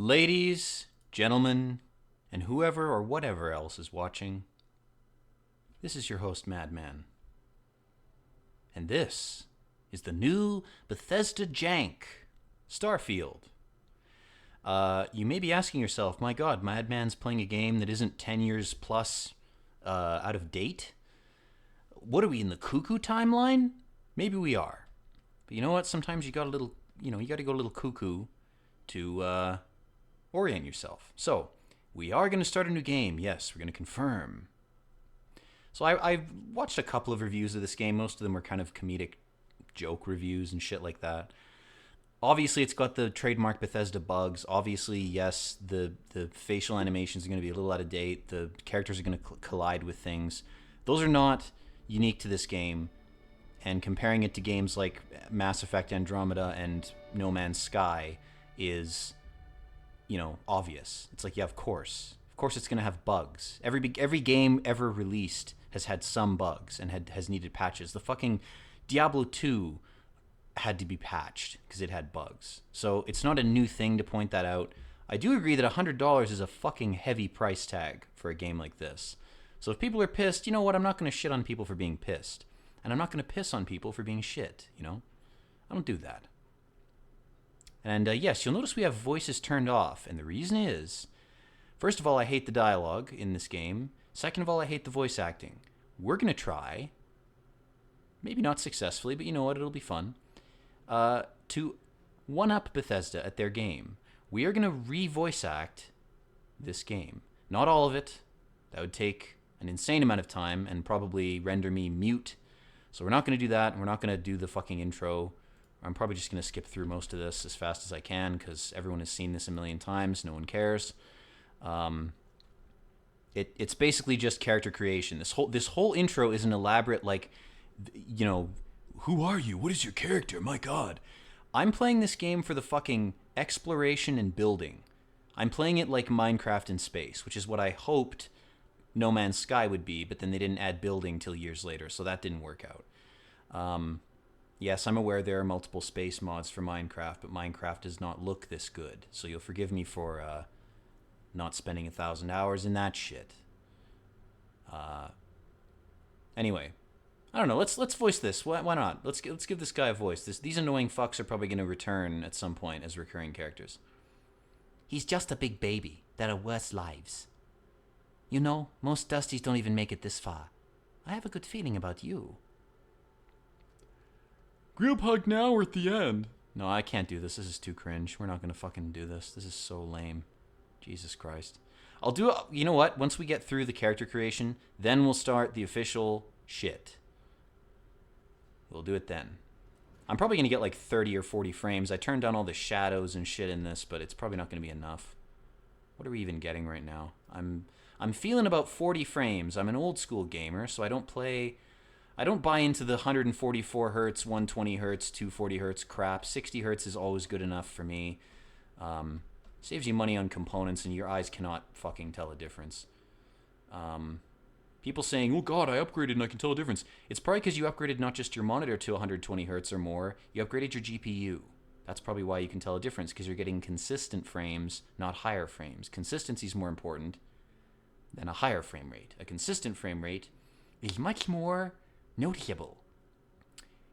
Ladies, gentlemen, and whoever or whatever else is watching, this is your host, Madman. And this is the new Bethesda jank, Starfield. You may be asking yourself, my god, Madman's playing a game that isn't 10 years plus out of date? What are we, in the cuckoo timeline? Maybe we are. But you know what? Sometimes you got to go a little cuckoo to orient yourself. So, we are going to start a new game. Yes, we're going to confirm. So I've watched a couple of reviews of this game. Most of them were kind of comedic joke reviews and shit like that. Obviously, it's got the trademark Bethesda bugs. Obviously, yes, the facial animations are going to be a little out of date. The characters are going to collide with things. Those are not unique to this game. And comparing it to games like Mass Effect Andromeda and No Man's Sky is, obvious. It's like, yeah, of course. Of course it's going to have bugs. Every game ever released has had some bugs and has needed patches. The fucking Diablo 2 had to be patched because it had bugs. So it's not a new thing to point that out. I do agree that $100 is a fucking heavy price tag for a game like this. So if people are pissed, you know what? I'm not going to shit on people for being pissed. And I'm not going to piss on people for being shit, I don't do that. And yes, you'll notice we have voices turned off. And the reason is, first of all, I hate the dialogue in this game. Second of all, I hate the voice acting. We're going to try, maybe not successfully, but you know what? It'll be fun, to one-up Bethesda at their game. We are going to re-voice act this game. Not all of it. That would take an insane amount of time and probably render me mute. So we're not going to do that. We're not going to do the fucking intro. I'm probably just going to skip through most of this as fast as I can because everyone has seen this a million times. No one cares. It's basically just character creation. This whole intro is an elaborate, who are you? What is your character? My god. I'm playing this game for the fucking exploration and building. I'm playing it like Minecraft in space, which is what I hoped No Man's Sky would be, but then they didn't add building till years later, so that didn't work out. Yes, I'm aware there are multiple space mods for Minecraft, but Minecraft does not look this good. So you'll forgive me for not spending 1,000 hours in that shit. Anyway, I don't know. Let's voice this. Why not? Let's give this guy a voice. These annoying fucks are probably going to return at some point as recurring characters. He's just a big baby. There are worse lives. Most Dusties don't even make it this far. I have a good feeling about you. Group hug now or at the end? No, I can't do this. This is too cringe. We're not going to fucking do this. This is so lame. Jesus Christ. I'll do it. You know what? Once we get through the character creation, then we'll start the official shit. We'll do it then. I'm probably going to get like 30 or 40 frames. I turned down all the shadows and shit in this, but it's probably not going to be enough. What are we even getting right now? I'm feeling about 40 frames. I'm an old school gamer, so I don't buy into the 144 hertz, 120 hertz, 240 hertz crap. 60 hertz is always good enough for me. Saves you money on components, and your eyes cannot fucking tell a difference. People saying, oh god, I upgraded and I can tell a difference. It's probably because you upgraded not just your monitor to 120 hertz or more, you upgraded your GPU. That's probably why you can tell a difference, because you're getting consistent frames, not higher frames. Consistency is more important than a higher frame rate. A consistent frame rate is much more noticeable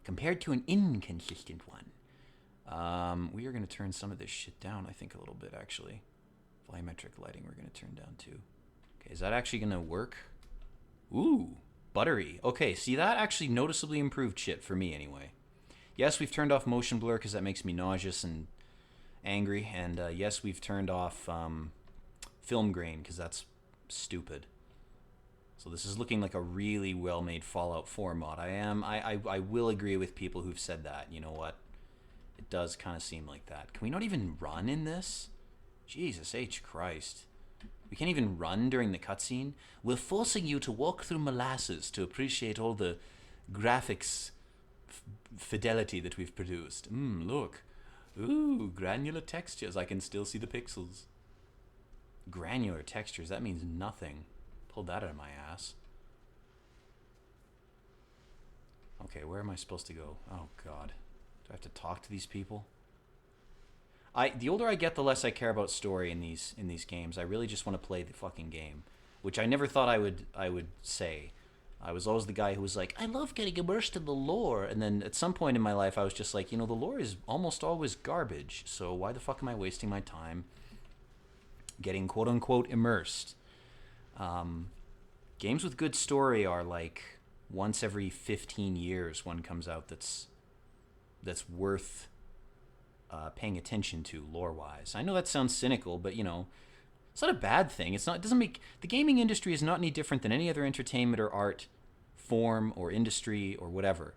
compared to an inconsistent one. We are going to turn some of this shit down, I think, a little bit, actually. Volumetric lighting we're going to turn down, too. Okay, is that actually going to work? Ooh, buttery. Okay, see, that actually noticeably improved shit for me, anyway. Yes, we've turned off motion blur because that makes me nauseous and angry. And yes, we've turned off film grain because that's stupid. So this is looking like a really well-made Fallout 4 mod. I will agree with people who've said that. You know what? It does kind of seem like that. Can we not even run in this? Jesus H. Christ. We can't even run during the cutscene? We're forcing you to walk through molasses to appreciate all the graphics fidelity that we've produced. Look. Ooh, granular textures. I can still see the pixels. Granular textures, that means nothing. Pulled that out of my ass. Okay, where am I supposed to go? Oh, God. Do I have to talk to these people? The older I get, the less I care about story in these games. I really just want to play the fucking game, which I never thought I would say. I was always the guy who was like, I love getting immersed in the lore, and then at some point in my life, I was just like, the lore is almost always garbage. So why the fuck am I wasting my time getting quote unquote immersed? Games with good story are like once every 15 years one comes out that's worth paying attention to lore wise. I know that sounds cynical, but it's not a bad thing. It's not. It doesn't make the gaming industry is not any different than any other entertainment or art form or industry or whatever.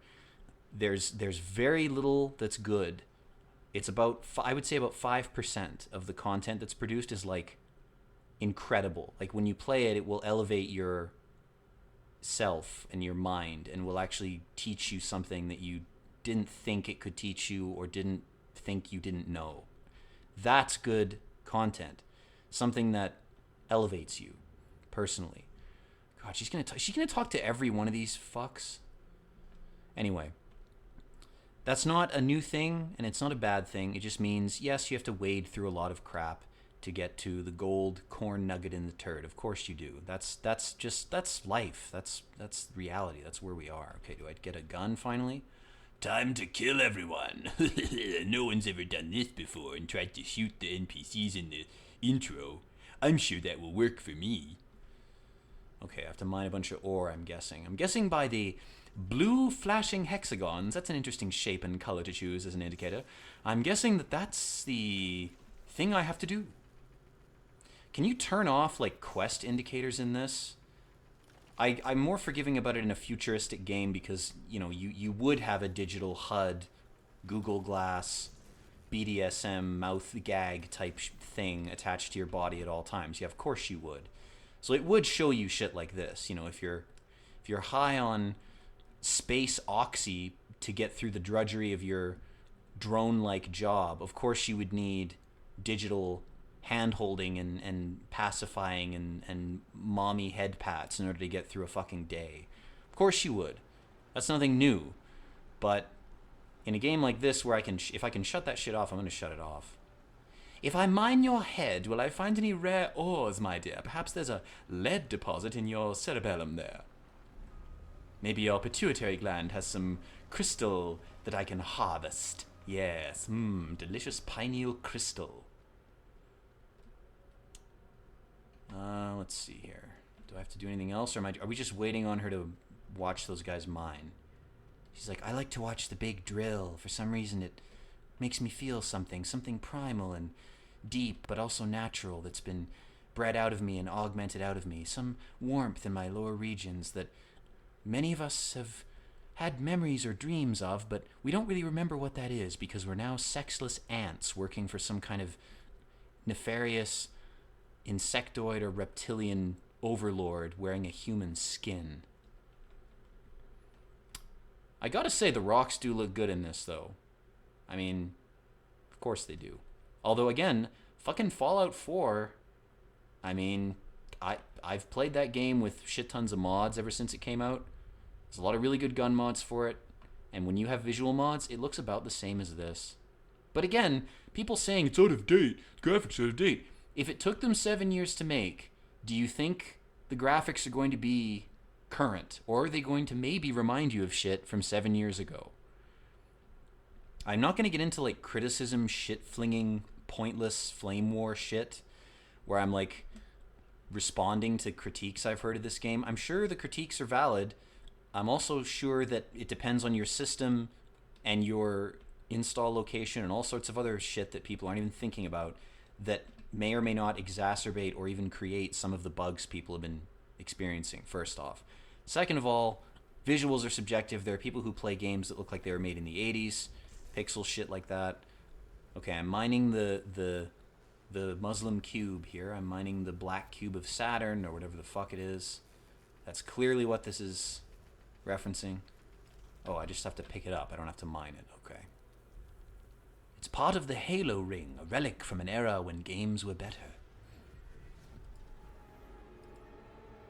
There's very little that's good. It's about I would say about 5% of the content that's produced is like incredible. Like when you play it, it will elevate your self and your mind and will actually teach you something that you didn't think it could teach you or didn't think you didn't know. That's good content. Something that elevates you personally. God, she's gonna talk to every one of these fucks. Anyway, that's not a new thing and it's not a bad thing. It just means yes, you have to wade through a lot of crap to get to the gold corn nugget in the turd. Of course you do. That's life. That's reality. That's where we are. Okay, do I get a gun finally? Time to kill everyone. No one's ever done this before and tried to shoot the NPCs in the intro. I'm sure that will work for me. Okay, I have to mine a bunch of ore, I'm guessing. I'm guessing by the blue flashing hexagons. That's an interesting shape and color to choose as an indicator. I'm guessing that that's the thing I have to do. Can you turn off like quest indicators in this? I'm more forgiving about it in a futuristic game because, you would have a digital HUD, Google Glass, BDSM mouth gag type thing attached to your body at all times. Yeah, of course you would. So it would show you shit like this. If you're high on space oxy to get through the drudgery of your drone-like job, of course you would need digital hand-holding and pacifying and mommy head pats in order to get through a fucking day. Of course you would. That's nothing new. But in a game like this where if I can shut that shit off, I'm going to shut it off. If I mine your head, will I find any rare ores, my dear? Perhaps there's a lead deposit in your cerebellum there. Maybe your pituitary gland has some crystal that I can harvest. Yes, delicious pineal crystal. Let's see here. Do I have to do anything else, or are we just waiting on her to watch those guys mine? She's like, I like to watch the big drill. For some reason, it makes me feel something primal and deep, but also natural that's been bred out of me and augmented out of me. Some warmth in my lower regions that many of us have had memories or dreams of, but we don't really remember what that is because we're now sexless ants working for some kind of nefarious insectoid or reptilian overlord wearing a human skin. I gotta say, the rocks do look good in this, though. I mean, of course they do. Although, again, fucking Fallout 4, I mean, I've played that game with shit tons of mods ever since it came out. There's a lot of really good gun mods for it. And when you have visual mods, it looks about the same as this. But again, people saying it's out of date, the graphics are out of date. If it took them 7 years to make, do you think the graphics are going to be current? Or are they going to maybe remind you of shit from 7 years ago? I'm not going to get into like criticism, shit flinging, pointless flame war shit where I'm like responding to critiques I've heard of this game. I'm sure the critiques are valid. I'm also sure that it depends on your system and your install location and all sorts of other shit that people aren't even thinking about that may or may not exacerbate or even create some of the bugs people have been experiencing, first off. Second of all, visuals are subjective. There are people who play games that look like they were made in the 80s, pixel shit like that. Okay, I'm mining the Muslim cube here. I'm mining the black cube of Saturn or whatever the fuck it is. That's clearly what this is referencing. Oh, I just have to pick it up. I don't have to mine it. Okay. It's part of the Halo ring, a relic from an era when games were better.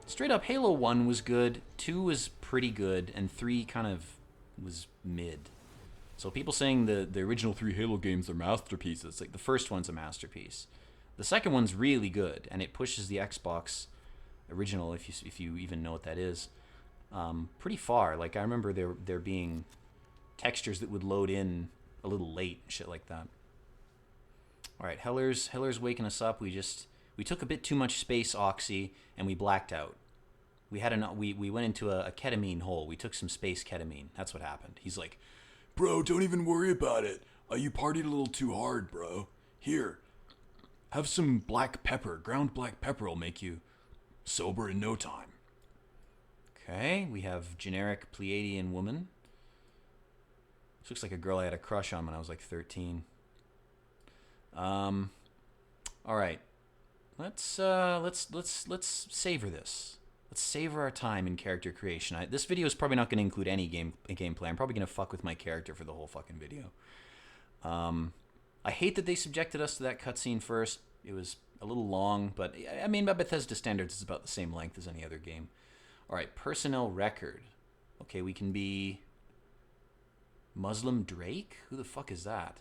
Straight up, Halo 1 was good, 2 was pretty good, and 3 kind of was mid. So people saying the original 3 Halo games are masterpieces. Like the first one's a masterpiece. The second one's really good, and it pushes the Xbox original, if you even know what that is, pretty far. Like I remember there being textures that would load in a little late, shit like that. All right, Heller's waking us up. We took a bit too much space oxy and we blacked out. We went into a ketamine hole. We took some space ketamine. That's what happened. He's like, bro, don't even worry about it. You partied a little too hard, bro. Here, have some black pepper. Ground black pepper will make you sober in no time. okay, we have generic Pleiadian woman. This looks like a girl I had a crush on when I was like 13. All right, let's savor this. Let's savor our time in character creation. This video is probably not going to include any gameplay. I'm probably going to fuck with my character for the whole fucking video. I hate that they subjected us to that cutscene first. It was a little long, but I mean, by Bethesda standards, it's about the same length as any other game. All right, personnel record. Okay, we can be Muslim Drake? Who the fuck is that?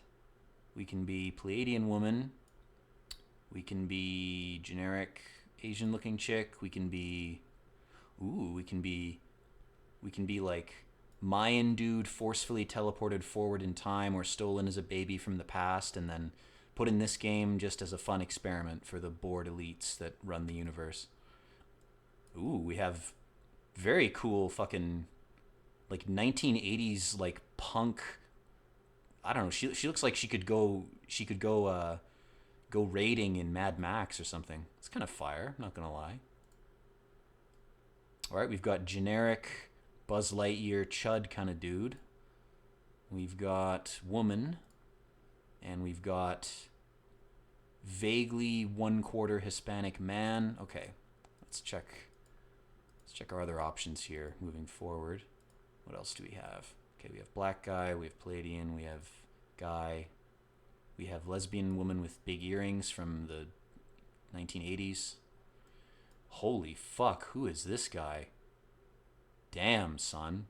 We can be Pleiadian woman. We can be generic Asian-looking chick. We can be... Ooh, we can be like Mayan dude forcefully teleported forward in time or stolen as a baby from the past and then put in this game just as a fun experiment for the bored elites that run the universe. Ooh, we have very cool fucking like 1980s like punk. I don't know. She looks like she could go raiding in Mad Max or something. It's kind of fire, not gonna lie. All right, we've got generic Buzz Lightyear chud kind of dude. We've got woman, and we've got vaguely 1/4 Hispanic man. Okay, let's check our other options here moving forward. What else do we have? Okay, we have black guy, we have Pleiadian, we have guy, we have lesbian woman with big earrings from the 1980s. Holy fuck, who is this guy? Damn, son.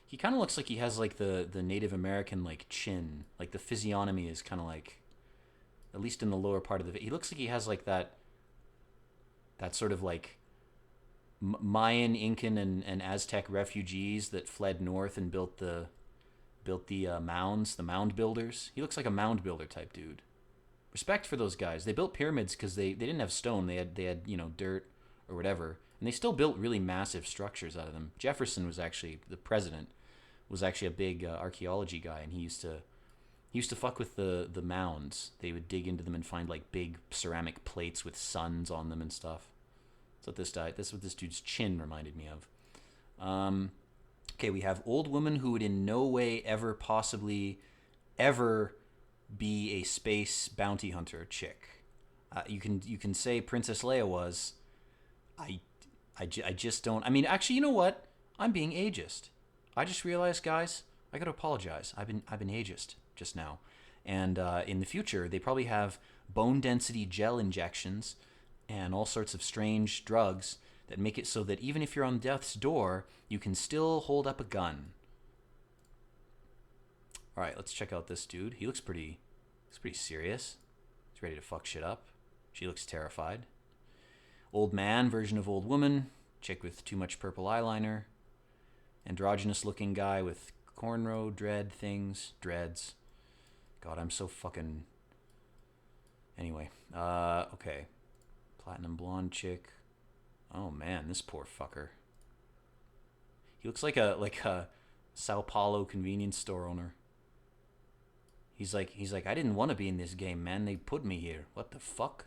He kind of looks like he has like the Native American like chin. Like the physiognomy is kind of like, at least in the lower part of the... He looks like he has like that sort of like Mayan, Incan, and Aztec refugees that fled north and built the mounds, the mound builders. He looks like a mound builder type dude. Respect for those guys. They built pyramids because they didn't have stone. They had dirt or whatever, and they still built really massive structures out of them. Jefferson was actually the president. Was actually a big archaeology guy, and he used to fuck with the mounds. They would dig into them and find like big ceramic plates with suns on them and stuff. That's what this dude's chin reminded me of. Okay, we have old woman who would in no way ever possibly ever be a space bounty hunter chick. You can say Princess Leia was. I just don't. I mean, actually, you know what? I'm being ageist. I just realized, guys, I got to apologize. I've been ageist just now, and in the future they probably have bone density gel injections and all sorts of strange drugs that make it so that even if you're on death's door, you can still hold up a gun. All right, let's check out this dude. He looks pretty serious. He's ready to fuck shit up. She looks terrified. Old man version of old woman. Chick with too much purple eyeliner. Androgynous looking guy with cornrow dreads. God, I'm so fucking... Anyway, okay. Platinum blonde chick. Oh man, this poor fucker. He looks like a Sao Paulo convenience store owner. He's like, I didn't want to be in this game, man. They put me here. What the fuck?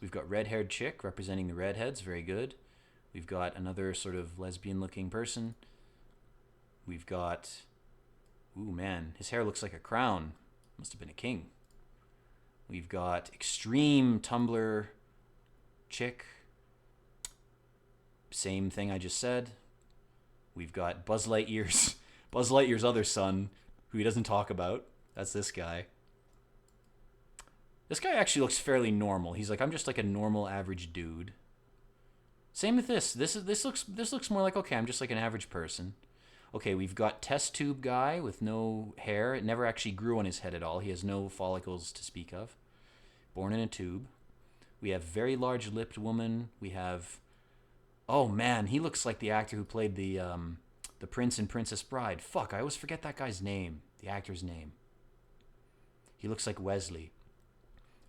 We've got red-haired chick representing the redheads. Very good. We've got another sort of lesbian-looking person. We've got... Ooh, man. His hair looks like a crown. Must have been a king. We've got extreme Tumblr chick. Same thing I just said. We've got Buzz Lightyear's other son, who he doesn't talk about. That's this guy. This guy actually looks fairly normal. He's like, I'm just like a normal average dude. Same with this. This looks more like, okay, I'm just like an average person. Okay, we've got test tube guy with no hair. It never actually grew on his head at all. He has no follicles to speak of. Born in a tube. We have very large lipped woman. We have, oh man, he looks like the actor who played the Prince and Princess Bride. Fuck, I always forget that guy's name, the actor's name. He looks like Wesley.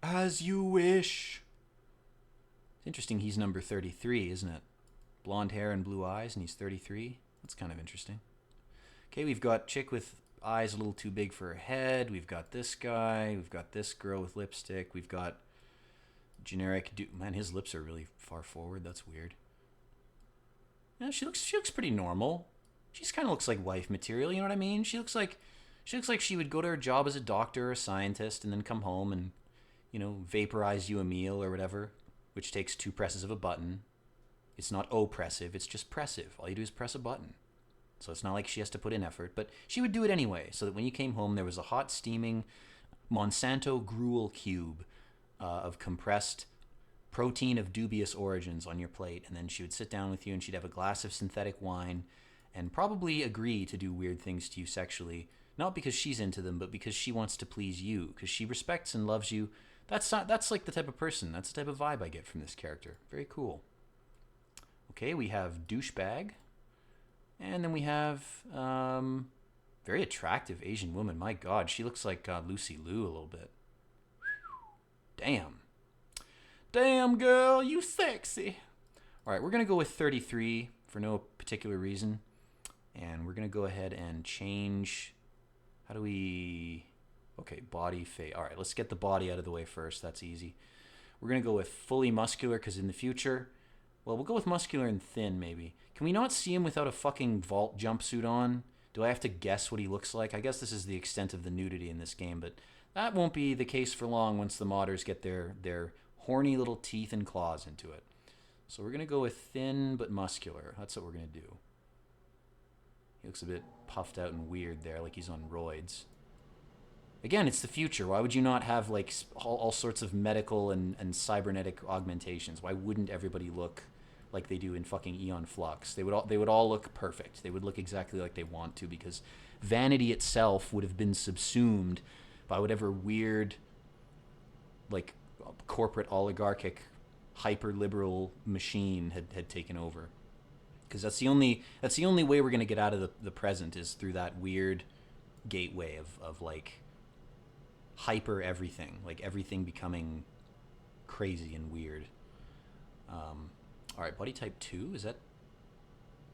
As you wish. It's interesting he's number 33, isn't it? Blonde hair and blue eyes, and he's 33. That's kind of interesting. Okay, we've got chick with eyes a little too big for her head. We've got this guy. We've got this girl with lipstick. We've got generic dude. Man, his lips are really far forward. That's weird. Yeah, she looks pretty normal. She kind of looks like wife material. You know what I mean? She looks like she would go to her job as a doctor or a scientist and then come home and, you know, vaporize you a meal or whatever, which takes 2 presses of a button. It's not oppressive. It's just pressive. All you do is press a button. So it's not like she has to put in effort, but she would do it anyway, so that when you came home, there was a hot, steaming Monsanto gruel cube of compressed protein of dubious origins on your plate, and then she would sit down with you and she'd have a glass of synthetic wine and probably agree to do weird things to you sexually, not because she's into them, but because she wants to please you, because she respects and loves you. That's like the type of person, that's the type of vibe I get from this character. Very cool. Okay, we have douchebag. And then we have very attractive Asian woman. My God, she looks like Lucy Liu a little bit. Damn. Damn, girl, you sexy. All right, we're going to go with 33 for no particular reason. And we're going to go ahead and change. How do we... Okay, body, face. All right, let's get the body out of the way first. That's easy. We're going to go with fully muscular because in the future... Well, we'll go with muscular and thin, maybe. Can we not see him without a fucking vault jumpsuit on? Do I have to guess what he looks like? I guess this is the extent of the nudity in this game, but that won't be the case for long once the modders get their horny little teeth and claws into it. So we're going to go with thin but muscular. That's what we're going to do. He looks a bit puffed out and weird there, like he's on roids. Again, it's the future. Why would you not have like all sorts of medical and cybernetic augmentations? Why wouldn't everybody look like they do in fucking Eon Flux? They would all look perfect. They would look exactly like they want to, because vanity itself would have been subsumed by whatever weird, like, corporate oligarchic hyper liberal machine had taken over. Because that's the only way we're gonna get out of the present is through that weird gateway of like hyper everything, like everything becoming crazy and weird. All right, body type 2, is that...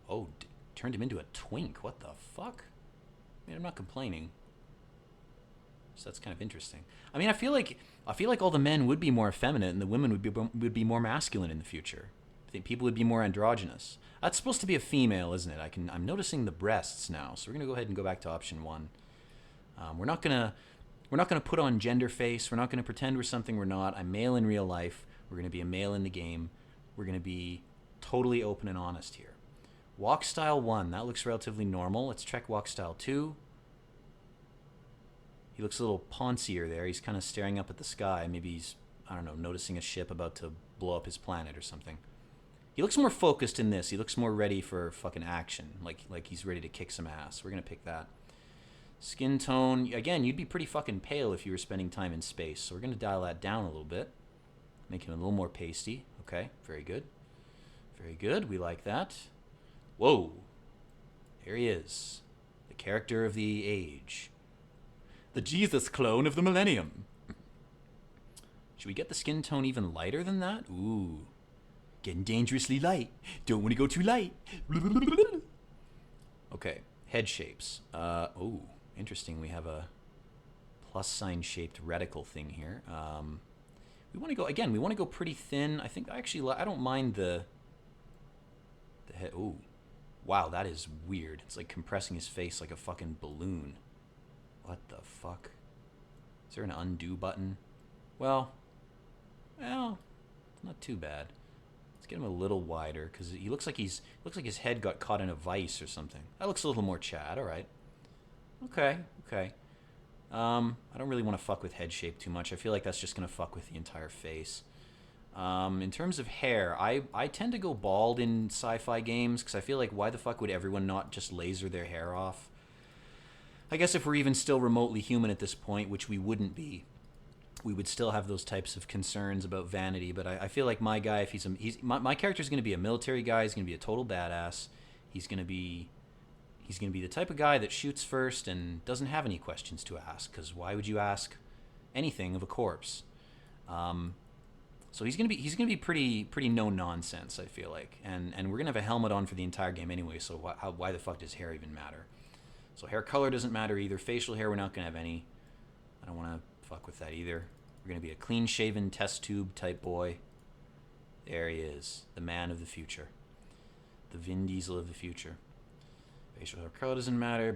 Oh, turned him into a twink. What the fuck? I mean, I'm not complaining. So that's kind of interesting. I mean, I feel like all the men would be more effeminate and the women would be more masculine in the future. I think people would be more androgynous. That's supposed to be a female, isn't it? I'm noticing the breasts now, so we're gonna go ahead and go back to option 1. We're not gonna put on gender face. We're not gonna pretend we're something we're not. I'm male in real life. We're gonna be a male in the game. We're gonna be totally open and honest here. Walk style 1, that looks relatively normal. Let's check walk style 2. He looks a little poncier there. He's kind of staring up at the sky. Maybe he's, I don't know, noticing a ship about to blow up his planet or something. He looks more focused in this. He looks more ready for fucking action, like he's ready to kick some ass. We're gonna pick that. Skin tone, again, you'd be pretty fucking pale if you were spending time in space, so we're gonna dial that down a little bit. Make him a little more pasty. Okay, very good. Very good, we like that. Whoa, there he is. The character of the age. The Jesus clone of the millennium. Should we get the skin tone even lighter than that? Ooh. Getting dangerously light. Don't want to go too light. Okay, head shapes. Oh, interesting. We have a plus sign shaped reticle thing here. We want to go, again, we want to go pretty thin. I think, actually, I don't mind the head. Ooh. Wow, that is weird. It's like compressing his face like a fucking balloon. What the fuck? Is there an undo button? Well, it's not too bad. Let's get him a little wider, because he looks like his head got caught in a vice or something. That looks a little more Chad. All right. Okay. I don't really want to fuck with head shape too much. I feel like that's just gonna fuck with the entire face. In terms of hair, I tend to go bald in sci-fi games because I feel like why the fuck would everyone not just laser their hair off? I guess if we're even still remotely human at this point, which we wouldn't be, we would still have those types of concerns about vanity. But I feel like my guy, if my character's going to be a military guy, he's going to be a total badass. He's going to be the type of guy that shoots first and doesn't have any questions to ask. Because why would you ask anything of a corpse? So he's gonna be pretty no nonsense. I feel like, and we're gonna have a helmet on for the entire game anyway. So why the fuck does hair even matter? So hair color doesn't matter either. Facial hair, we're not gonna have any. I don't want to fuck with that either. We're gonna be a clean-shaven test tube type boy. There he is, the man of the future, the Vin Diesel of the future. Facial hair color doesn't matter.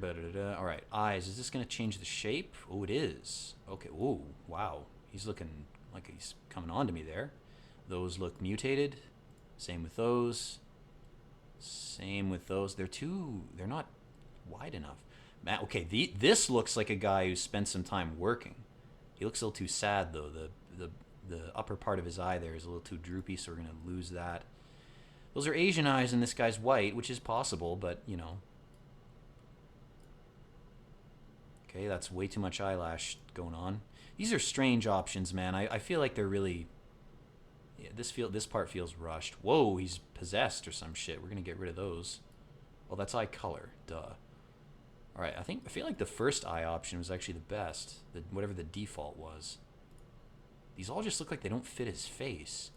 All right, eyes. Is this gonna change the shape? Oh, it is. Okay. Oh, wow. He's looking like he's coming on to me there. Those look mutated. Same with those. Same with those. They're not wide enough. Man, okay, this looks like a guy who spent some time working. He looks a little too sad though. The upper part of his eye there is a little too droopy, so we're gonna lose that. Those are Asian eyes, and this guy's white, which is possible, but you know. Okay, that's way too much eyelash going on. These are strange options, man. I feel like they're really... Yeah, this part feels rushed. Whoa, he's possessed or some shit. We're going to get rid of those. Well, that's eye color. Duh. Alright, I feel like the first eye option was actually the best. Whatever the default was. These all just look like they don't fit his face.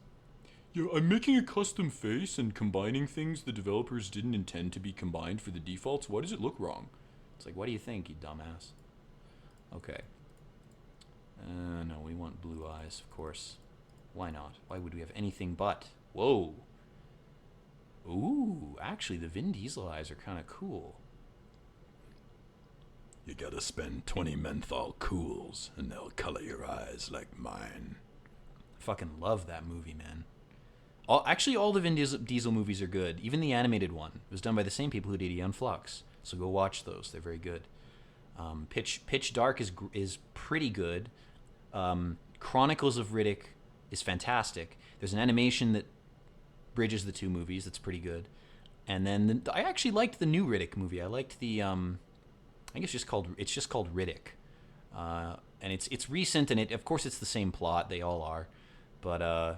Yeah, I'm making a custom face and combining things the developers didn't intend to be combined for the defaults. Why does it look wrong? It's like, what do you think, you dumbass? Okay. No, we want blue eyes, of course. Why not? Why would we have anything but? Whoa. Ooh, actually, the Vin Diesel eyes are kind of cool. You gotta spend 20 menthol cools, and they'll color your eyes like mine. I fucking love that movie, man. Actually, all the Vin Diesel movies are good. Even the animated one. It was done by the same people who did Aeon Flux. So go watch those. They're very good. Pitch Dark is pretty good. Chronicles of Riddick is fantastic. There's an animation that bridges the two movies that's pretty good. And then I actually liked the new Riddick movie. I liked the I think it's just called Riddick. And it's recent, and of course it's the same plot. They all are. But I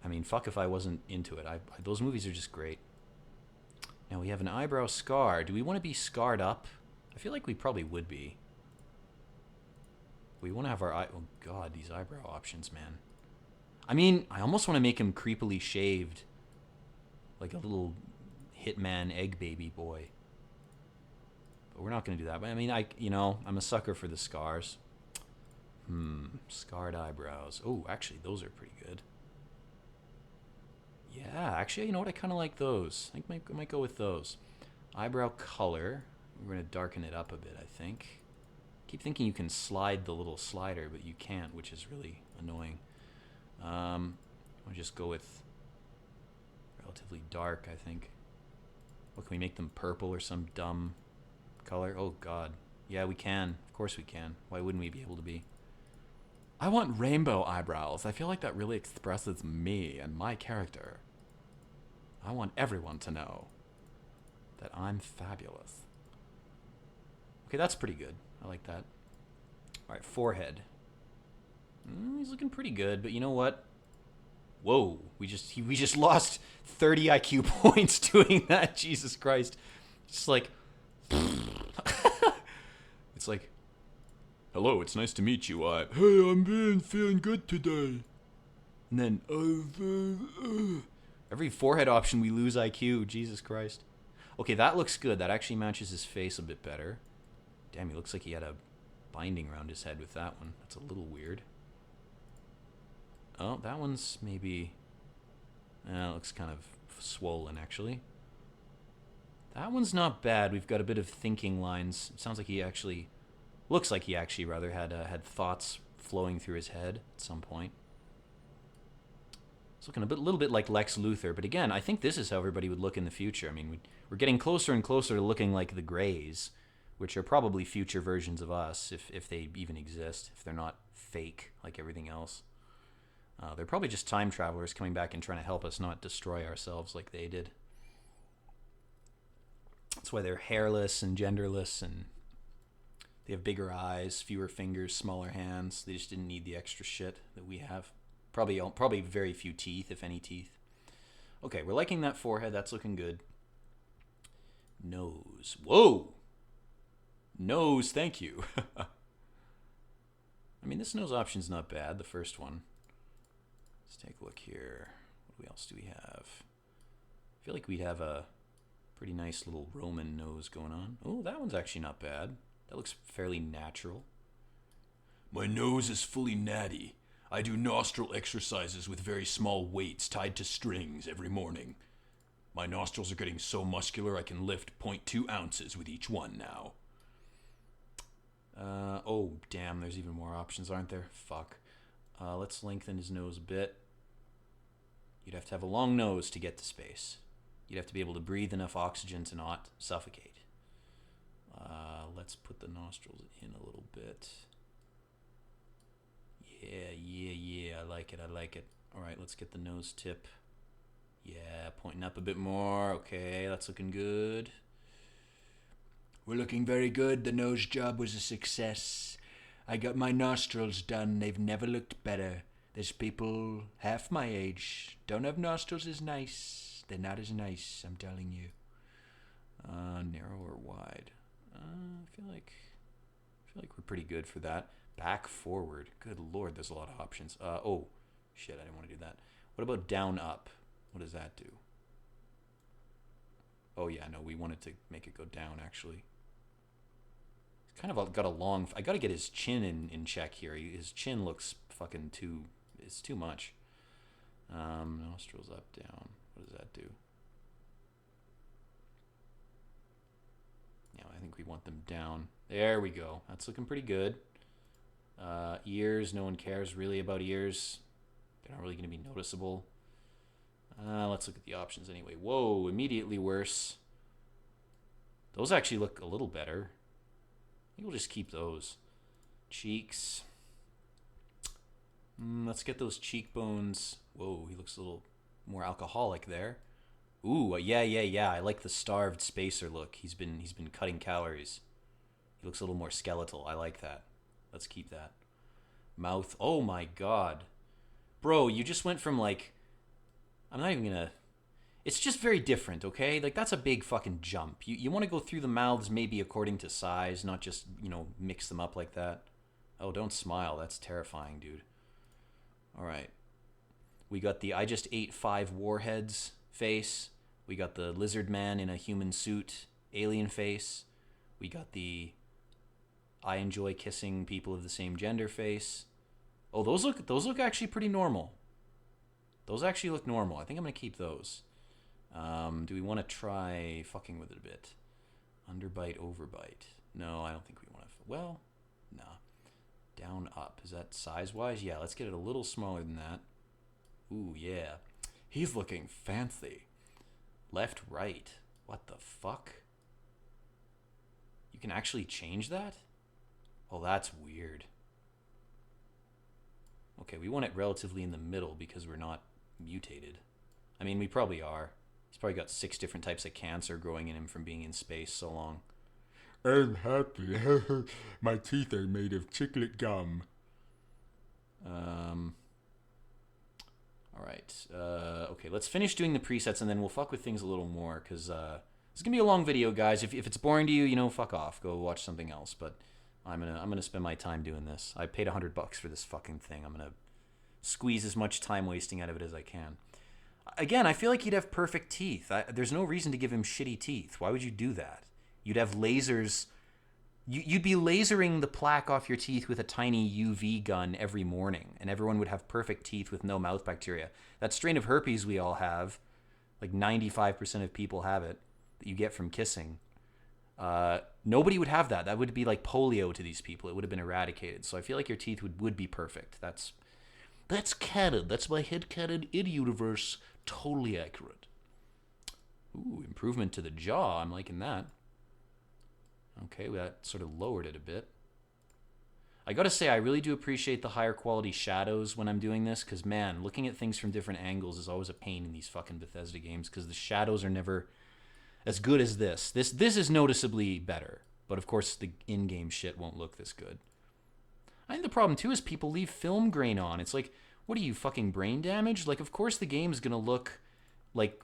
mean, fuck if I wasn't into it. Those movies are just great. Now we have an eyebrow scar. Do we want to be scarred up? I feel like we probably would be. We want to have our eye... Oh, God, these eyebrow options, man. I mean, I almost want to make him creepily shaved. Like a little hitman egg baby boy. But we're not going to do that. But I mean, I'm a sucker for the scars. Scarred eyebrows. Oh, actually, those are pretty good. Yeah, actually, you know what? I kind of like those. I think I might go with those. Eyebrow color. We're going to darken it up a bit, I think. Keep thinking you can slide the little slider, but you can't, which is really annoying. I'll just go with relatively dark, I think. What, can we make them purple or some dumb color? Oh, God. Yeah, we can. Of course we can. Why wouldn't we be able to be? I want rainbow eyebrows. I feel like that really expresses me and my character. I want everyone to know that I'm fabulous. Okay, that's pretty good. I like that. All right, forehead. He's looking pretty good, but you know what? Whoa, we just lost 30 IQ points doing that. Jesus Christ. Just like... It's like, hello, it's nice to meet you. Hey, I'm feeling good today. And then, every forehead option we lose IQ. Jesus Christ. Okay, that looks good. That actually matches his face a bit better. Damn, he looks like he had a binding around his head with that one. That's a little weird. Oh, that one's maybe... it looks kind of swollen, actually. That one's not bad. We've got a bit of thinking lines. It sounds like he actually... Looks like he actually, rather, had thoughts flowing through his head at some point. It's looking a little bit like Lex Luthor, but again, I think this is how everybody would look in the future. I mean, we're getting closer and closer to looking like the Greys, which are probably future versions of us, if they even exist, if they're not fake like everything else. They're probably just time travelers coming back and trying to help us not destroy ourselves like they did. That's why they're hairless and genderless, and they have bigger eyes, fewer fingers, smaller hands. They just didn't need the extra shit that we have. Probably very few teeth, if any teeth. Okay, we're liking that forehead. That's looking good. Nose. Whoa! Nose, thank you. I mean, this nose option's not bad, the first one. Let's take a look here. What else do we have? I feel like we'd have a pretty nice little Roman nose going on. Oh, that one's actually not bad. That looks fairly natural. My nose is fully natty. I do nostril exercises with very small weights tied to strings every morning. My nostrils are getting so muscular I can lift 0.2 ounces with each one now. Oh, damn, there's even more options, aren't there? Fuck. Let's lengthen his nose a bit. You'd have to have a long nose to get to space. You'd have to be able to breathe enough oxygen to not suffocate. Let's put the nostrils in a little bit. Yeah, I like it. Alright, let's get the nose tip. Yeah, pointing up a bit more. Okay, that's looking good. We're looking very good. The nose job was a success. I got my nostrils done. They've never looked better. There's people half my age don't have nostrils as nice. They're not as nice, I'm telling you. Narrow or wide? I feel like we're pretty good for that. Back, forward. Good lord, there's a lot of options. Oh, shit, I didn't want to do that. What about down, up? What does that do? Oh yeah, no, we wanted to make it go down, actually. He's kind of got a long... I gotta get his chin in check here. His chin looks fucking too... It's too much. Nostrils up, down. What does that do? Yeah, I think we want them down. There we go. That's looking pretty good. Ears, no one cares really about ears. They're not really going to be noticeable. Let's look at the options anyway. Whoa, immediately worse. Those actually look a little better. I think we'll just keep those. Cheeks. Let's get those cheekbones. Whoa, he looks a little more alcoholic there. Ooh, yeah. I like the starved spacer look. He's been cutting calories. He looks a little more skeletal. I like that. Let's keep that. Mouth. Oh my god. Bro, you just went from like... I'm not even gonna... It's just very different, okay? Like, that's a big fucking jump. You want to go through the mouths maybe according to size, not just, mix them up like that. Oh, don't smile. That's terrifying, dude. Alright. We got the I just ate 5 warheads face. We got the lizard man in a human suit alien face. We got the I enjoy kissing people of the same gender face. Oh, those look actually pretty normal. Those actually look normal. I think I'm going to keep those. Do we want to try fucking with it a bit? Underbite, overbite. No, I don't think we want to. Well, nah. Down, up. Is that size-wise? Yeah, let's get it a little smaller than that. Ooh, yeah. He's looking fancy. Left, right. What the fuck? You can actually change that? Oh, that's weird. Okay, we want it relatively in the middle because we're not mutated. I mean, we probably are. He's probably got 6 different types of cancer growing in him from being in space so long. I'm happy. My teeth are made of chiclet gum. Alright. Okay, let's finish doing the presets and then we'll fuck with things a little more because it's going to be a long video, guys. If it's boring to you, fuck off. Go watch something else. But I'm gonna spend my time doing this. I paid $100 for this fucking thing. I'm gonna squeeze as much time wasting out of it as I can. Again, I feel like he'd have perfect teeth. There's no reason to give him shitty teeth. Why would you do that? You'd have lasers. You'd be lasering the plaque off your teeth with a tiny UV gun every morning, and everyone would have perfect teeth with no mouth bacteria. That strain of herpes we all have, like 95% of people have it, that you get from kissing. Nobody would have that. That would be like polio to these people. It would have been eradicated. So I feel like your teeth would be perfect. That's canon. That's my headcanon in universe. Totally accurate. Ooh, improvement to the jaw. I'm liking that. Okay, that sort of lowered it a bit. I gotta say, I really do appreciate the higher quality shadows when I'm doing this, because man, looking at things from different angles is always a pain in these fucking Bethesda games, because the shadows are never as good as this. This is noticeably better, but of course the in-game shit won't look this good. I think the problem too is people leave film grain on. It's like, what are you, fucking brain damaged? Like, of course the game's gonna look like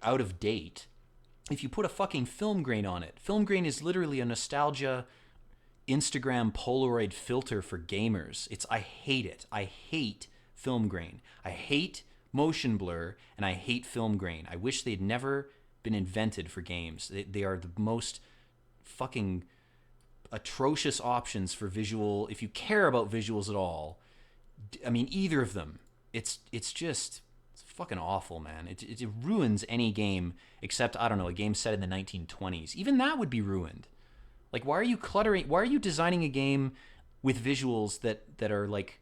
out of date if you put a fucking film grain on it. Film grain is literally a nostalgia Instagram Polaroid filter for gamers. I hate it. I hate film grain. I hate motion blur, and I hate film grain. I wish they'd never been invented for games. They are the most fucking atrocious options for visual. If you care about visuals at all, I mean, either of them. It's fucking awful, man. It ruins any game except, I don't know, a game set in the 1920s. Even that would be ruined. Like, why are you cluttering? Why are you designing a game with visuals that are like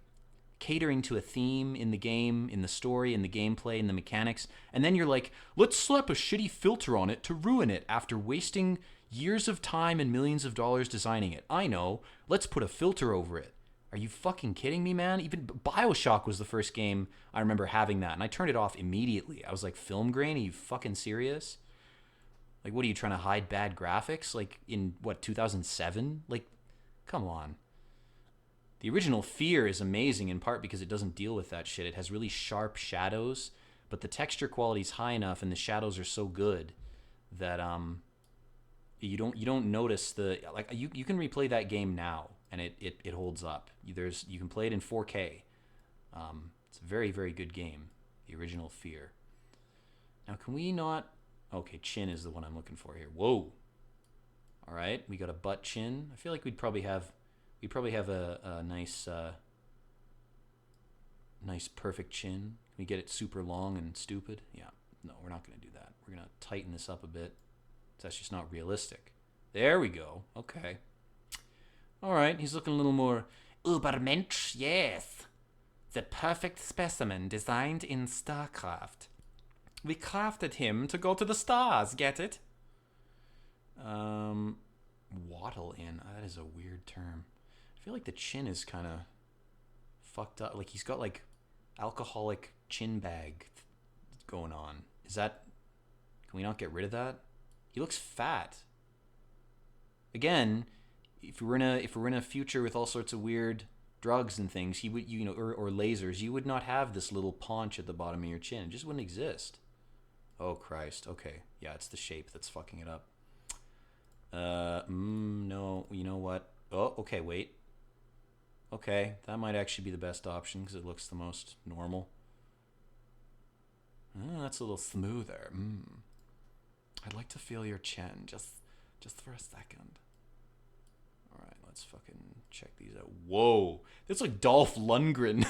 catering to a theme in the game, in the story, in the gameplay, in the mechanics, and then you're like, let's slap a shitty filter on it to ruin it after wasting years of time and millions of dollars designing it? I know. Let's put a filter over it. Are you fucking kidding me, man? Even BioShock was the first game I remember having that, and I turned it off immediately. I was like, film grain? Are you fucking serious? Like, what are you trying to hide bad graphics? Like, in, 2007? Like, come on. The original Fear is amazing in part because it doesn't deal with that shit. It has really sharp shadows, but the texture quality is high enough and the shadows are so good that you don't notice the, like, you can replay that game now and it holds up. You can play it in 4K. It's a very, very good game, the original Fear. Now, can we not... Okay, chin is the one I'm looking for here. Whoa. All right, we got a butt chin. I feel like we'd probably have a nice nice perfect chin. Can we get it super long and stupid? Yeah. No, we're not going to do that. We're going to tighten this up a bit. That's just not realistic. There we go. Okay. All right, he's looking a little more Ubermensch, yes. The perfect specimen designed in StarCraft. We crafted him to go to the stars, get it? Waddle in. That is a weird term. I feel like the chin is kind of fucked up. Like, he's got, like, alcoholic chin bag going on. Is that... Can we not get rid of that? He looks fat. Again, if we're in a future with all sorts of weird drugs and things, he would, or lasers, you would not have this little paunch at the bottom of your chin. It just wouldn't exist. Oh, Christ. Okay. Yeah, it's the shape that's fucking it up. No. You know what? Oh, okay, wait. Okay, that might actually be the best option because it looks the most normal. That's a little smoother. I'd like to feel your chin just for a second. All right, let's fucking check these out. Whoa, that's like Dolph Lundgren.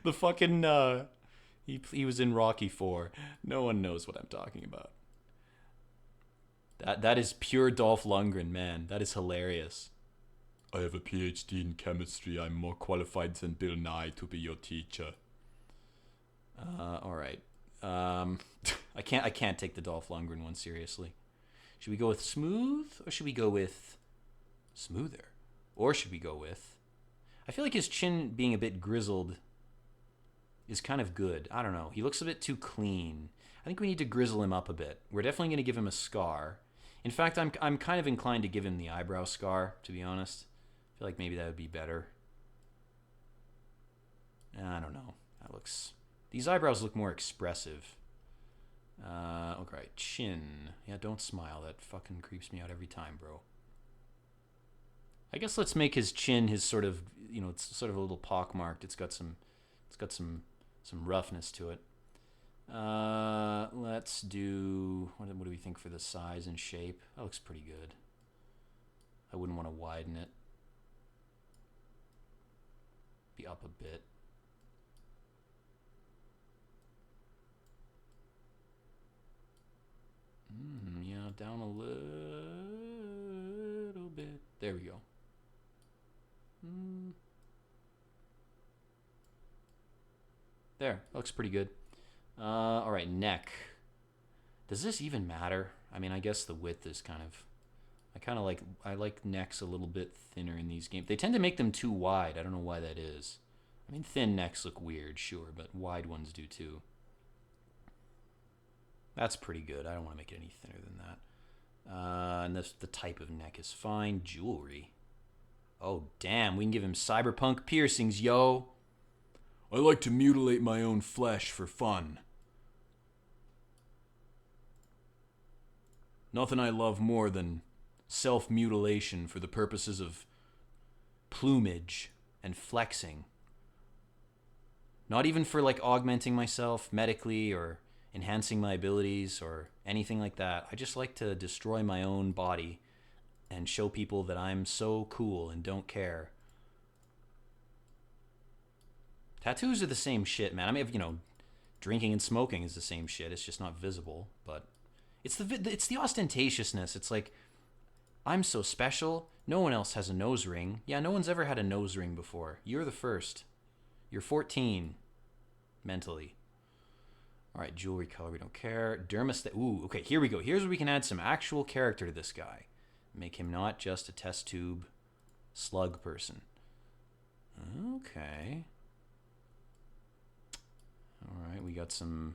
The fucking he was in Rocky 4. No one knows what I'm talking about. That is pure Dolph Lundgren, man. That is hilarious. I have a PhD in chemistry. I'm more qualified than Bill Nye to be your teacher. All right. I can't take the Dolph Lundgren one seriously. Should we go with smooth or should we go with smoother? Or should we go with... I feel like his chin being a bit grizzled is kind of good. I don't know. He looks a bit too clean. I think we need to grizzle him up a bit. We're definitely going to give him a scar. In fact, I'm kind of inclined to give him the eyebrow scar, to be honest. I feel like maybe that would be better. I don't know. That looks... These eyebrows look more expressive. Okay, chin. Yeah, don't smile. That fucking creeps me out every time, bro. I guess let's make his chin his sort of, it's sort of a little pockmarked. It's got some roughness to it. Let's do, what do we think for the size and shape? That looks pretty good. I wouldn't want to widen it. Be up a bit. Yeah, down a little bit. There we go. There, looks pretty good. All right, neck. Does this even matter? I mean, I guess the width is kind of I like necks a little bit thinner in these games. They tend to make them too wide. I don't know why that is. I mean, thin necks look weird, sure, but wide ones do too. That's pretty good. I don't want to make it any thinner than that. And the type of neck is fine. Jewelry. Oh, damn. We can give him cyberpunk piercings, yo. I like to mutilate my own flesh for fun. Nothing I love more than self-mutilation for the purposes of plumage and flexing. Not even for like augmenting myself medically or enhancing my abilities or anything like that. I just like to destroy my own body and show people that I'm so cool and don't care. Tattoos are the same shit, man. I mean, drinking and smoking is the same shit. It's just not visible, but it's the ostentatiousness. It's like, I'm so special. No one else has a nose ring. Yeah, no one's ever had a nose ring before. You're the first. You're 14 mentally. All right, jewelry color, we don't care. Dermostat. Ooh, okay, here we go. Here's where we can add some actual character to this guy. Make him not just a test tube slug person. Okay. All right, we got some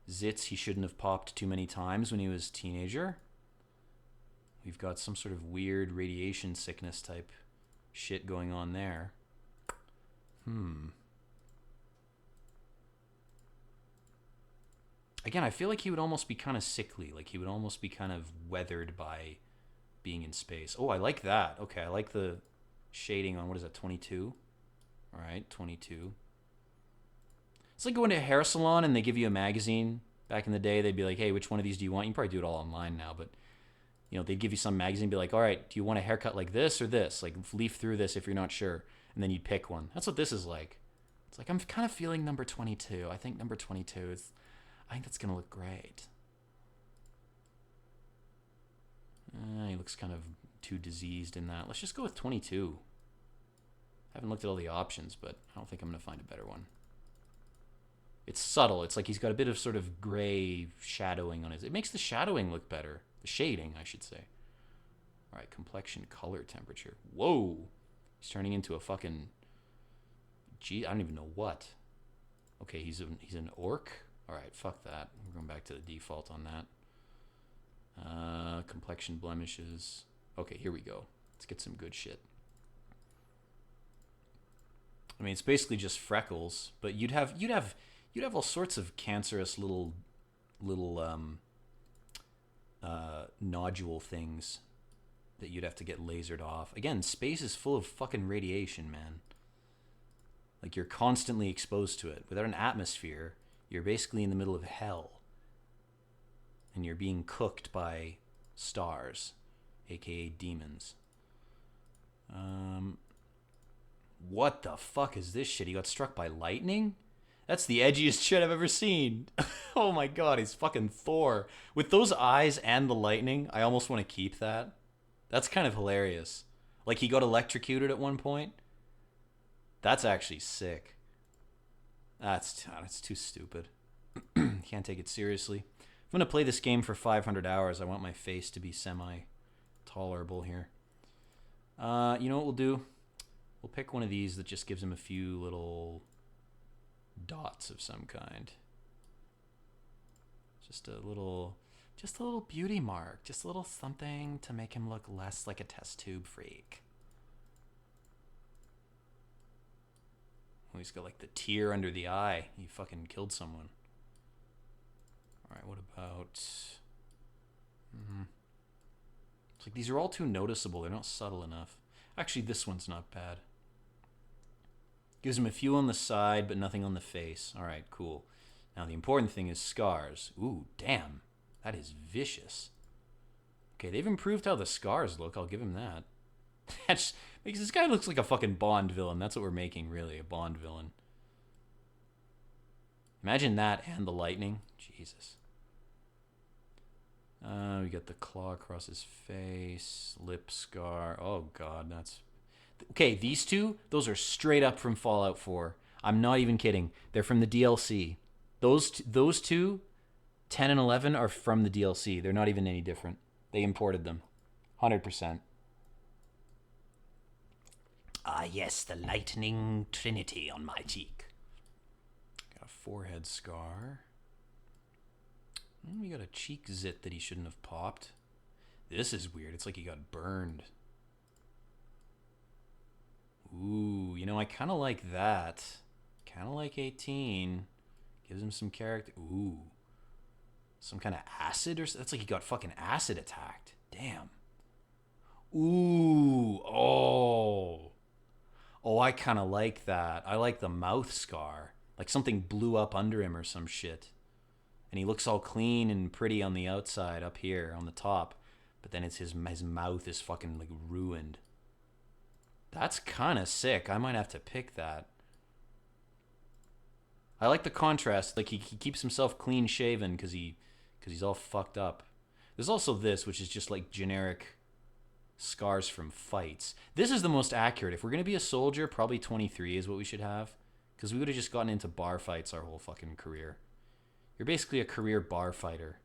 zits he shouldn't have popped too many times when he was a teenager. We've got some sort of weird radiation sickness type shit going on there. Again, I feel like he would almost be kind of sickly. Like he would almost be kind of weathered by being in space. Oh, I like that. Okay, I like the shading on, what is that, 22? All right, 22. It's like going to a hair salon and they give you a magazine. Back in the day, they'd be like, hey, which one of these do you want? You can probably do it all online now, but they'd give you some magazine and be like, all right, do you want a haircut like this or this? Like, leaf through this if you're not sure. And then you'd pick one. That's what this is like. It's like, I'm kind of feeling number 22. I think number 22 is... I think that's going to look great. He looks kind of too diseased in that. Let's just go with 22. I haven't looked at all the options, but I don't think I'm going to find a better one. It's subtle. It's like he's got a bit of sort of gray shadowing on his... It makes the shadowing look better. The shading, I should say. All right, complexion, color, temperature. Whoa! He's turning into a fucking... Gee, I don't even know what. Okay, he's an orc? All right, fuck that. We're going back to the default on that. Complexion blemishes. Okay, here we go. Let's get some good shit. I mean, it's basically just freckles, but you'd have all sorts of cancerous little nodule things that you'd have to get lasered off. Again, space is full of fucking radiation, man. Like, you're constantly exposed to it. Without an atmosphere, you're basically in the middle of hell. And you're being cooked by stars, aka demons. What the fuck is this shit? He got struck by lightning? That's the edgiest shit I've ever seen. Oh my god, he's fucking Thor. With those eyes and the lightning, I almost want to keep that. That's kind of hilarious. Like, he got electrocuted at one point. That's actually sick. That's too stupid. Can't take it seriously. If I'm going to play this game for 500 hours, I want my face to be semi-tolerable here. You know what we'll do? We'll pick one of these that just gives him a few little dots of some kind. Just a little beauty mark. Just a little something to make him look less like a test tube freak. Oh, he's got like the tear under the eye. He fucking killed someone. Alright, what about... It's like these are all too noticeable. They're not subtle enough. Actually, this one's not bad. Gives him a few on the side, but nothing on the face. Alright, cool. Now, the important thing is scars. Ooh, damn. That is vicious. Okay, they've improved how the scars look. I'll give him that. That's... Because this guy looks like a fucking Bond villain. That's what we're making, really. A Bond villain. Imagine that and the lightning. Jesus. We got the claw across his face. Lip scar. Oh, God. That's... Okay, these two, those are straight up from Fallout 4. I'm not even kidding. They're from the DLC. Those two, 10 and 11, are from the DLC. They're not even any different. They imported them. 100%. Ah, yes, the lightning trinity on my cheek. Got a forehead scar. We got a cheek zit that he shouldn't have popped. This is weird. It's like he got burned. Ooh, you know, I kind of like that. Kind of like 18. Gives him some character. Ooh. Some kind of acid or something. That's like he got fucking acid attacked. Damn. Ooh. Oh. Oh, I kind of like that. I like the mouth scar. Like something blew up under him or some shit. And he looks all clean and pretty on the outside up here on the top. But then it's his mouth is fucking like ruined. That's kind of sick. I might have to pick that. I like the contrast. Like he keeps himself clean shaven because he's all fucked up. There's also this, which is just like generic scars from fights. This is the most accurate. If we're going to be a soldier, probably 23 is what we should have. Because we would have just gotten into bar fights our whole fucking career. You're basically a career bar fighter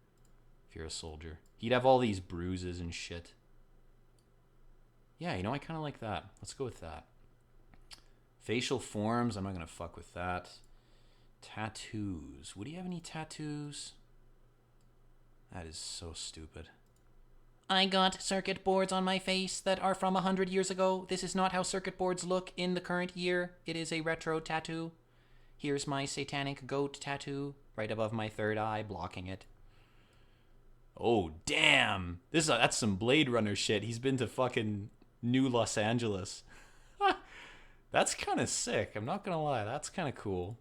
if you're a soldier. He'd have all these bruises and shit. Yeah, you know, I kind of like that. Let's go with that. Facial forms, I'm not going to fuck with that. Tattoos. Would he have any tattoos? That is so stupid. I got circuit boards on my face that are from 100 years ago. This is not how circuit boards look in the current year. It is a retro tattoo. Here's my satanic goat tattoo right above my third eye, blocking it. Oh, damn. That's some Blade Runner shit. He's been to fucking New Los Angeles. That's kind of sick. I'm not going to lie. That's kind of cool.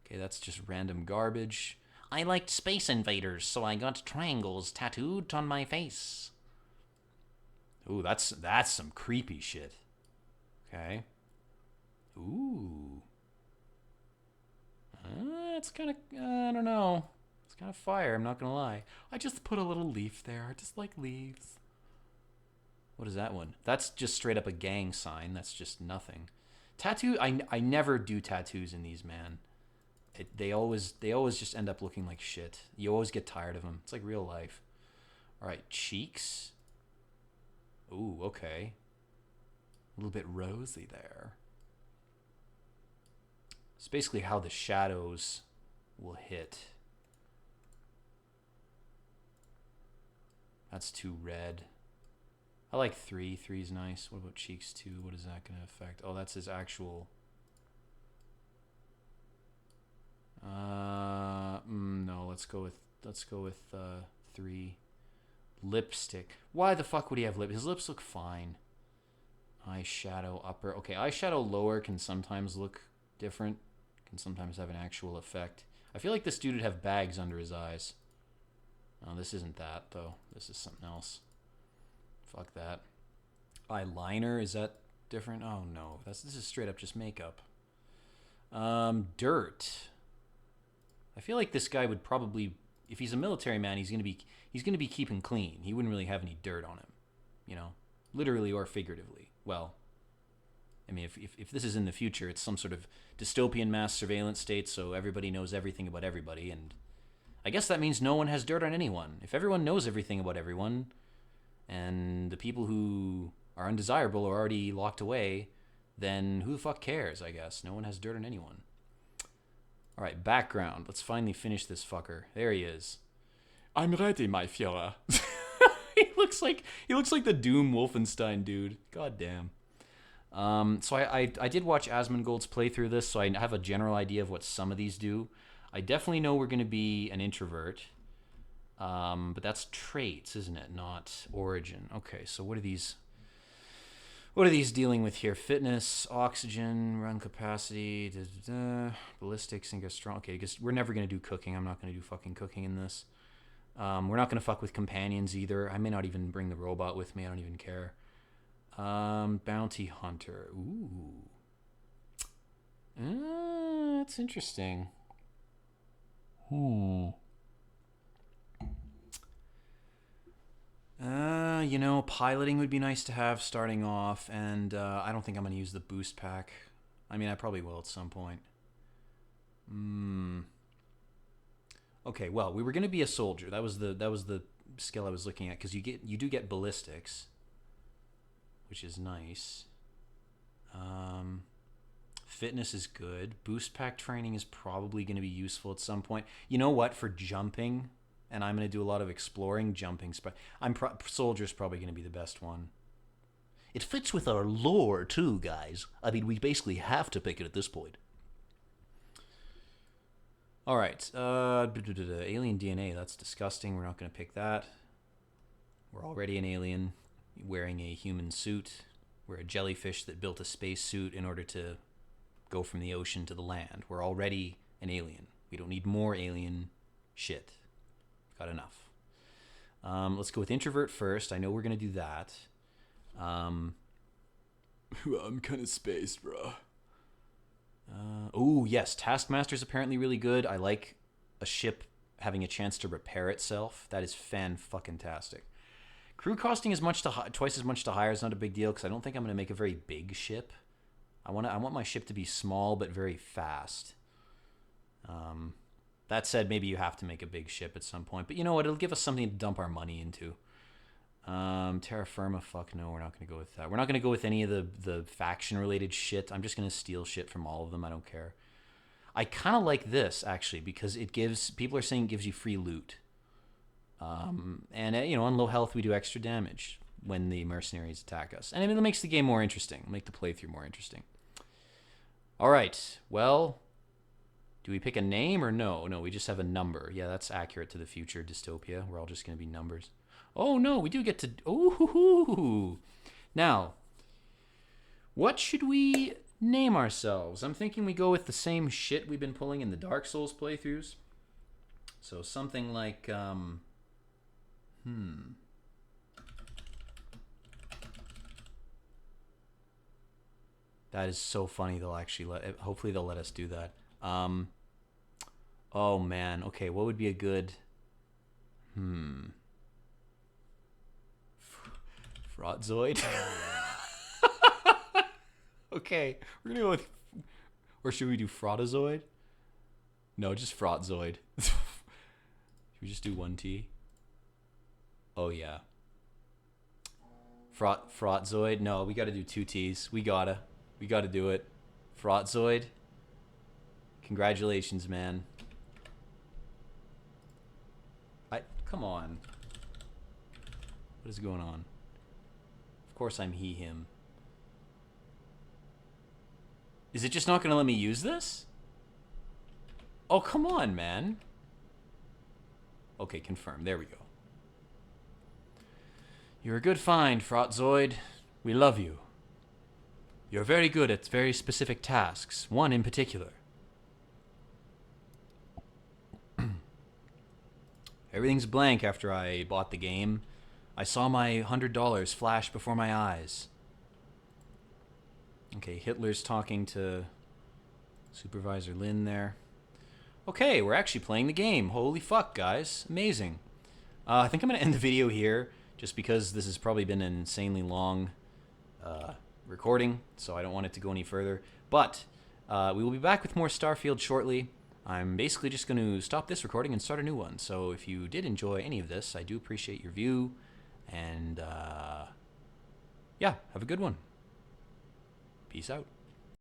Okay, that's just random garbage. I liked Space Invaders, so I got triangles tattooed on my face. Ooh, that's some creepy shit. Okay. Ooh. It's kind of, I don't know. It's kind of fire, I'm not going to lie. I just put a little leaf there. I just like leaves. What is that one? That's just straight up a gang sign. That's just nothing. Tattoo, I never do tattoos in these, man. They always just end up looking like shit. You always get tired of them. It's like real life. All right, cheeks. Ooh, okay. A little bit rosy there. It's basically how the shadows will hit. That's too red. I like 3. 3's nice. What about cheeks 2? What is that going to affect? Oh, that's his actual... no, let's go with 3. Lipstick. Why the fuck would he have lip? His lips look fine. Eyeshadow upper. Okay, eyeshadow lower can sometimes look different. Can sometimes have an actual effect. I feel like this dude would have bags under his eyes. Oh, this isn't that though. This is something else. Fuck that. Eyeliner, is that different? Oh no, this is straight up just makeup. Dirt. I feel like this guy would probably, if he's a military man, he's gonna be keeping clean. He wouldn't really have any dirt on him, you know, literally or figuratively. Well, I mean, if this is in the future, it's some sort of dystopian mass surveillance state, so everybody knows everything about everybody, and I guess that means no one has dirt on anyone. If everyone knows everything about everyone, and the people who are undesirable are already locked away, then who the fuck cares, I guess? No one has dirt on anyone. All right, background. Let's finally finish this fucker. There he is. I'm ready, my Führer. he looks like the Doom Wolfenstein dude. God damn. So I did watch Asmongold's playthrough this, so I have a general idea of what some of these do. I definitely know we're going to be an introvert. But that's traits, isn't it? Not origin. Okay, so what are these dealing with here? Fitness, oxygen, run capacity, ballistics, and strong. Okay, because we're never going to do cooking. I'm not going to do fucking cooking in this. We're not going to fuck with companions either. I may not even bring the robot with me. I don't even care. Bounty hunter. Ooh. That's interesting. You know, piloting would be nice to have starting off, and I don't think I'm going to use the boost pack. I mean, I probably will at some point. Okay, well, we were going to be a soldier. That was the skill I was looking at, because you do get ballistics, which is nice. Fitness is good. Boost pack training is probably going to be useful at some point. You know what? For jumping, and I'm going to do a lot of exploring, jumping. Soldier's probably going to be the best one. It fits with our lore too, guys. I mean, we basically have to pick it at this point. All right. Alien DNA. That's disgusting. We're not going to pick that. We're already an alien wearing a human suit. We're a jellyfish that built a space suit in order to go from the ocean to the land. We're already an alien. We don't need more alien shit. Got enough. Let's go with introvert first. I know we're going to do that. I'm kind of spaced, bro. Oh, yes. Taskmaster's apparently really good. I like a ship having a chance to repair itself. That is fan-fucking-tastic. Crew costing twice as much to hire is not a big deal, because I don't think I'm going to make a very big ship. I want my ship to be small but very fast. That said, maybe you have to make a big ship at some point. But you know what? It'll give us something to dump our money into. Terra Firma, fuck no, we're not going to go with that. We're not going to go with any of the faction-related shit. I'm just going to steal shit from all of them. I don't care. I kind of like this, actually, because people are saying it gives you free loot. And, on low health, we do extra damage when the mercenaries attack us. And I mean, it makes the game more interesting. Make the playthrough more interesting. All right, well, do we pick a name or no? No, we just have a number. Yeah, that's accurate to the future dystopia. We're all just going to be numbers. Oh, no, we do get to... Ooh. Now, what should we name ourselves? I'm thinking we go with the same shit we've been pulling in the Dark Souls playthroughs. So something like... That is so funny. Hopefully they'll let us do that. Oh, man. Okay, what would be a good... Fraudzoid? Okay, we're gonna go with... Or should we do Fraudazoid? No, just Fraudzoid. Should we just do one T? Oh, yeah. Fraudzoid? No, we gotta do two T's. We gotta do it. Fraudzoid. Congratulations, man. Come on. What is going on? Of course I'm he, him. Is it just not going to let me use this? Oh, come on, man. Okay, confirm. There we go. You're a good find, Fraudzoid. We love you. You're very good at very specific tasks, one in particular. Everything's blank after I bought the game. I saw my $100 flash before my eyes. Okay, Hitler's talking to Supervisor Lin there. Okay, we're actually playing the game. Holy fuck, guys. Amazing. I think I'm going to end the video here, just because this has probably been an insanely long recording, so I don't want it to go any further. But we will be back with more Starfield shortly. I'm basically just going to stop this recording and start a new one. So if you did enjoy any of this, I do appreciate your view. And yeah, have a good one. Peace out.